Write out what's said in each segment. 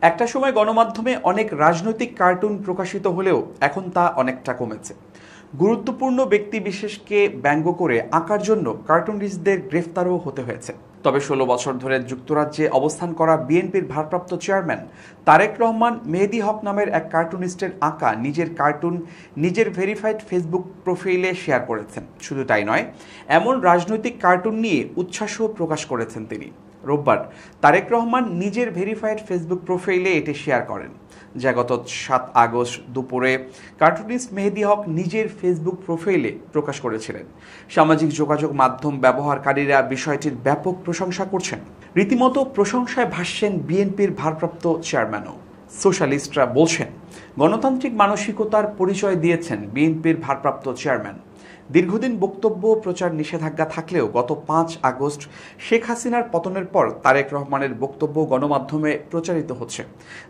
একটা সময় গণমাধ্যমে অনেক রাজনৈতিক কার্টুন প্রকাশিত হলেও এখন তা অনেকটা কমেছে। গুরুত্বপূর্ণ ব্যক্তি বিশেষকে ব্যঙ্গ করে আঁকার জন্য কার্টুনিস্টদের গ্রেফতারও হতে হয়েছে। তবে ১৬ বছর ধরে যুক্তরাজ্যে অবস্থান করা বিএনপির ভারপ্রাপ্ত চেয়ারম্যান তারেক রহমান মেহেদী হক নামের এক কার্টুনিস্টের আঁকা নিজের কার্টুন নিজের ভেরিফাইড ফেসবুক প্রোফাইলে শেয়ার করেছেন। শুধু তাই নয়, এমন রাজনৈতিক কার্টুন নিয়ে উচ্ছ্বাসও প্রকাশ করেছেন তিনি। রোববার তারেক রহমান নিজের ভেরিফাইড ফেসবুক প্রোফাইলে এটি শেয়ার করেন, যা গত ৭ আগস্ট দুপুরে কার্টুনিস্ট মেহেদী হক নিজের ফেসবুক প্রোফাইলে প্রকাশ করেছিলেন। সামাজিক যোগাযোগ মাধ্যম ব্যবহারকারীরা বিষয়টির ব্যাপক প্রশংসা করছেন। রীতিমতো প্রশংসায় ভাসছেন বিএনপির ভারপ্রাপ্ত চেয়ারম্যানও। সোশ্যালিস্টরা বলছেন, গণতান্ত্রিক মানসিকতার পরিচয় দিয়েছেন বিএনপির ভারপ্রাপ্ত চেয়ারম্যান। দীর্ঘদিন বক্তব্য প্রচার নিষেধাজ্ঞা থাকলেও গত ৫ আগস্ট শেখ হাসিনার পতনের পর তারেক রহমানের বক্তব্য গণমাধ্যমে প্রচারিত হচ্ছে,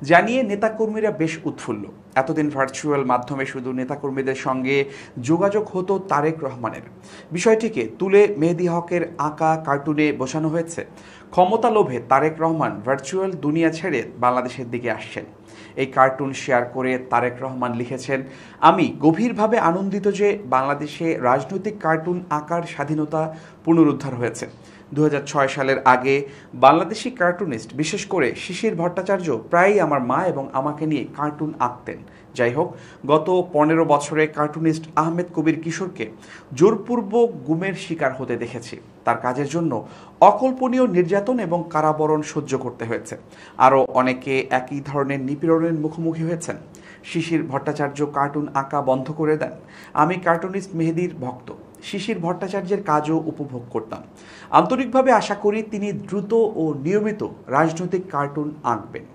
যা নিয়ে নেতাকর্মীরা বেশ উৎফুল্ল। এতদিন ভার্চুয়াল মাধ্যমে শুধু নেতাকর্মীদের সঙ্গে যোগাযোগ হতো তারেক রহমানের। বিষয়টিকে তুলে মেহেদী হকের আঁকা কার্টুনে বোঝানো হয়েছে, ক্ষমতা লোভে তারেক রহমান ভার্চুয়াল দুনিয়া ছেড়ে বাংলাদেশের দিকে আসছেন। এই কার্টুন শেয়ার করে তারেক রহমান লিখেছেন, আমি গভীরভাবে আনন্দিত যে বাংলাদেশে রাজনৈতিক কার্টুন আঁকার স্বাধীনতা পুনরুদ্ধার হয়েছে। ২০০৬ সালের আগে বাংলাদেশি কার্টুনিস্ট, বিশেষ করে শিশির ভট্টাচার্য প্রায়ই আমার মা এবং আমাকে নিয়ে কার্টুন আঁকতেন। যাই হোক, গত ১৫ বছরে কার্টুনিস্ট আহমেদ কবির কিশোরকে জোরপূর্বক গুমের শিকার হতে দেখেছি। তার কাজের জন্য অকল্পনীয় নির্যাতন এবং কারাবরণ সহ্য করতে হয়েছে। আরও অনেকে একই ধরনের নিপীড়নের মুখোমুখি হয়েছেন। শিশির ভট্টাচার্য কার্টুন আঁকা বন্ধ করে দেন। আমি কার্টুনিস্ট মেহেদীর ভক্ত, শিশির ভট্টাচার্যের কাজও উপভোগ করতাম। আন্তরিকভাবে আশা করি তিনি দ্রুত ও নিয়মিত রাজনৈতিক কার্টুন আঁকবেন।